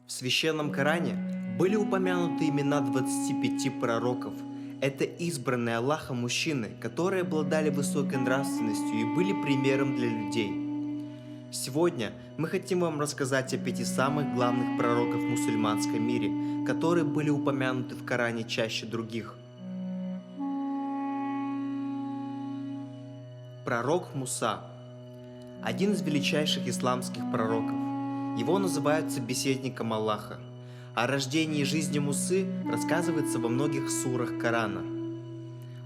В священном Коране были упомянуты имена 25 пророков. Это избранные Аллахом мужчины, которые обладали высокой нравственностью и были примером для людей. Сегодня мы хотим вам рассказать о 5 самых главных пророков в мусульманском мире, которые были упомянуты в Коране чаще других. Пророк Муса – один из величайших исламских пророков. Его называют собеседником Аллаха. О рождении и жизни Мусы рассказывается во многих сурах Корана.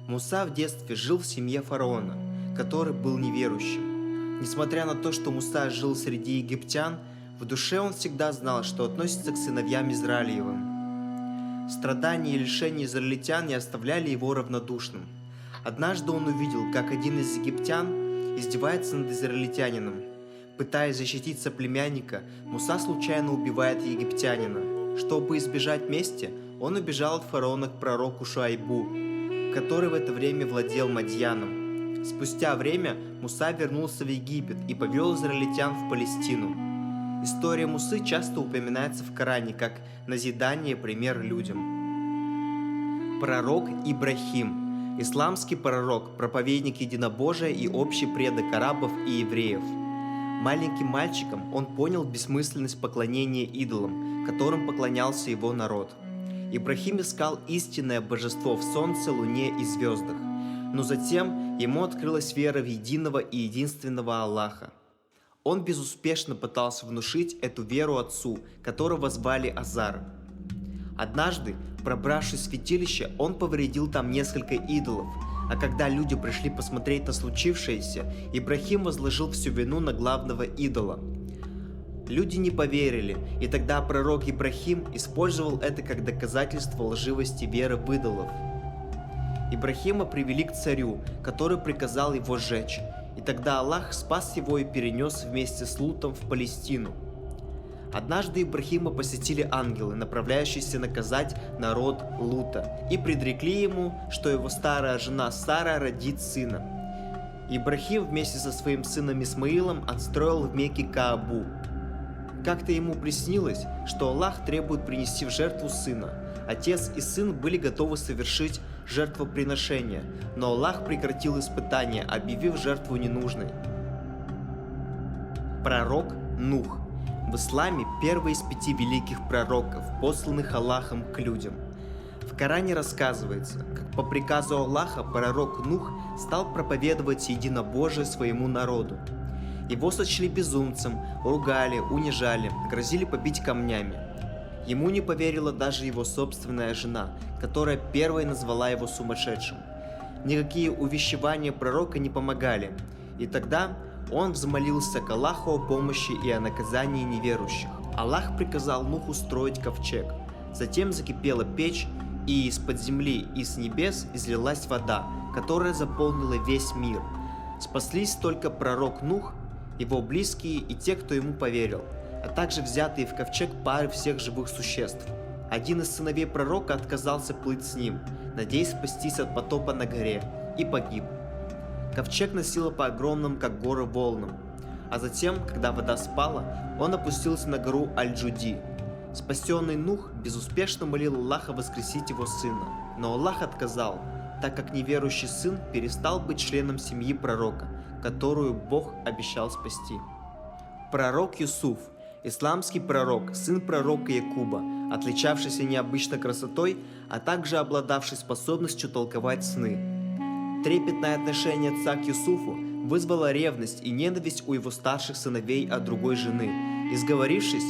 Муса в детстве жил в семье фараона, который был неверующим. Несмотря на то, что Муса жил среди египтян, в душе он всегда знал, что относится к сыновьям Израилевым. Страдания и лишения израильтян не оставляли его равнодушным. Однажды он увидел, как один из египтян издевается над израильтянином. Пытаясь защитить соплемянника, Муса случайно убивает египтянина. Чтобы избежать мести, он убежал от фараона к пророку Шуайбу, который в это время владел Мадьяном. Спустя время Муса вернулся в Египет и повел израильтян в Палестину. История Мусы часто упоминается в Коране как назидание, пример людям. Пророк Ибрахим – исламский пророк, проповедник единобожия и общий предок арабов и евреев. Маленьким мальчиком он понял бессмысленность поклонения идолам, которым поклонялся его народ. Ибрахим искал истинное божество в солнце, луне и звездах, но затем ему открылась вера в единого и единственного Аллаха. Он безуспешно пытался внушить эту веру отцу, которого звали Азар. Однажды, пробравшись в святилище, он повредил там несколько идолов, а когда люди пришли посмотреть на случившееся, Ибрахим возложил всю вину на главного идола. Люди не поверили, и тогда пророк Ибрахим использовал это как доказательство лживости веры в идолов. Ибрахима привели к царю, который приказал его сжечь, и тогда Аллах спас его и перенес вместе с Лутом в Палестину. Однажды Ибрахима посетили ангелы, направляющиеся наказать народ Лута, и предрекли ему, что его старая жена Сара родит сына. Ибрахим вместе со своим сыном Исмаилом отстроил в Мекке Каабу. Как-то ему приснилось, что Аллах требует принести в жертву сына. Отец и сын были готовы совершить жертвоприношение, но Аллах прекратил испытание, объявив жертву ненужной. Пророк Нух. В исламе первый из 5 великих пророков, посланных Аллахом к людям. В Коране рассказывается, как по приказу Аллаха пророк Нух стал проповедовать единобожие своему народу. Его сочли безумцем, ругали, унижали, грозили побить камнями. Ему не поверила даже его собственная жена, которая первой назвала его сумасшедшим. Никакие увещевания пророка не помогали, и тогда он взмолился к Аллаху о помощи и о наказании неверующих. Аллах приказал Нуху строить ковчег. Затем закипела печь, и из-под земли и с небес излилась вода, которая заполнила весь мир. Спаслись только пророк Нух, его близкие и те, кто ему поверил, а также взятые в ковчег пары всех живых существ. Один из сыновей пророка отказался плыть с ним, надеясь спастись от потопа на горе, и погиб. Ковчег носило по огромным, как горы, волнам. А затем, когда вода спала, он опустился на гору Аль-Джуди. Спасенный Нух безуспешно молил Аллаха воскресить его сына, но Аллах отказал, так как неверующий сын перестал быть членом семьи пророка, которую Бог обещал спасти. Пророк Юсуф – исламский пророк, сын пророка Якуба, отличавшийся необычной красотой, а также обладавший способностью толковать сны. Трепетное отношение отца к Юсуфу вызвало ревность и ненависть у его старших сыновей от другой жены. И сговорившись,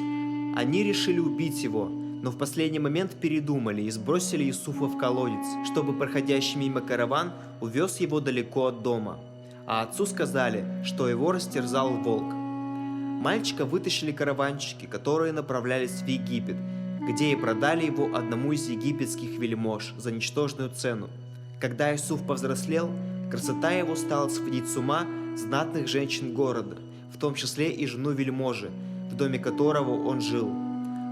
они решили убить его, но в последний момент передумали и сбросили Юсуфа в колодец, чтобы проходящий мимо караван увез его далеко от дома. А отцу сказали, что его растерзал волк. Мальчика вытащили караванщики, которые направлялись в Египет, где и продали его одному из египетских вельмож за ничтожную цену. Когда Юсуф повзрослел, красота его стала сводить с ума знатных женщин города, в том числе и жену вельможи, в доме которого он жил.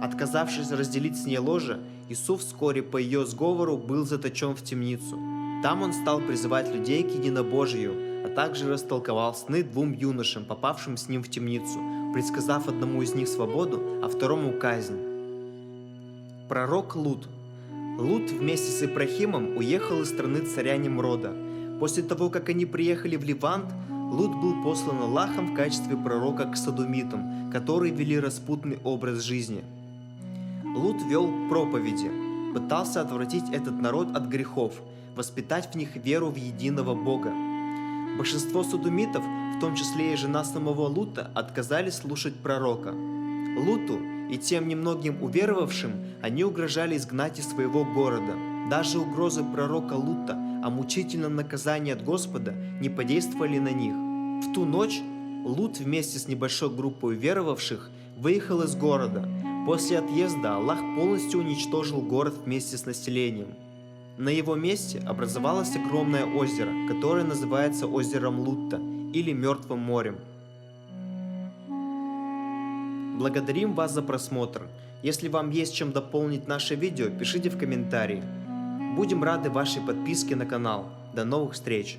Отказавшись разделить с ней ложе, Юсуф вскоре по ее сговору был заточен в темницу. Там он стал призывать людей к единобожию, а также растолковал сны 2 юношам, попавшим с ним в темницу, предсказав одному из них свободу, а второму казнь. Пророк Лут. Лут вместе с Ибрахимом уехал из страны царя Немрода. После того, как они приехали в Ливант, Лут был послан Аллахом в качестве пророка к содомитам, которые вели распутный образ жизни. Лут вел проповеди, пытался отвратить этот народ от грехов, воспитать в них веру в единого Бога. Большинство содомитов, в том числе и жена самого Лута, отказались слушать пророка. Луту и тем немногим уверовавшим они угрожали изгнать из своего города. Даже угрозы пророка Лута о мучительном наказании от Господа не подействовали на них. В ту ночь Лут вместе с небольшой группой уверовавших выехал из города. После отъезда Аллах полностью уничтожил город вместе с населением. На его месте образовалось огромное озеро, которое называется озером Лутта или Мертвым морем. Благодарим вас за просмотр. Если вам есть чем дополнить наше видео, пишите в комментарии. Будем рады вашей подписке на канал. До новых встреч!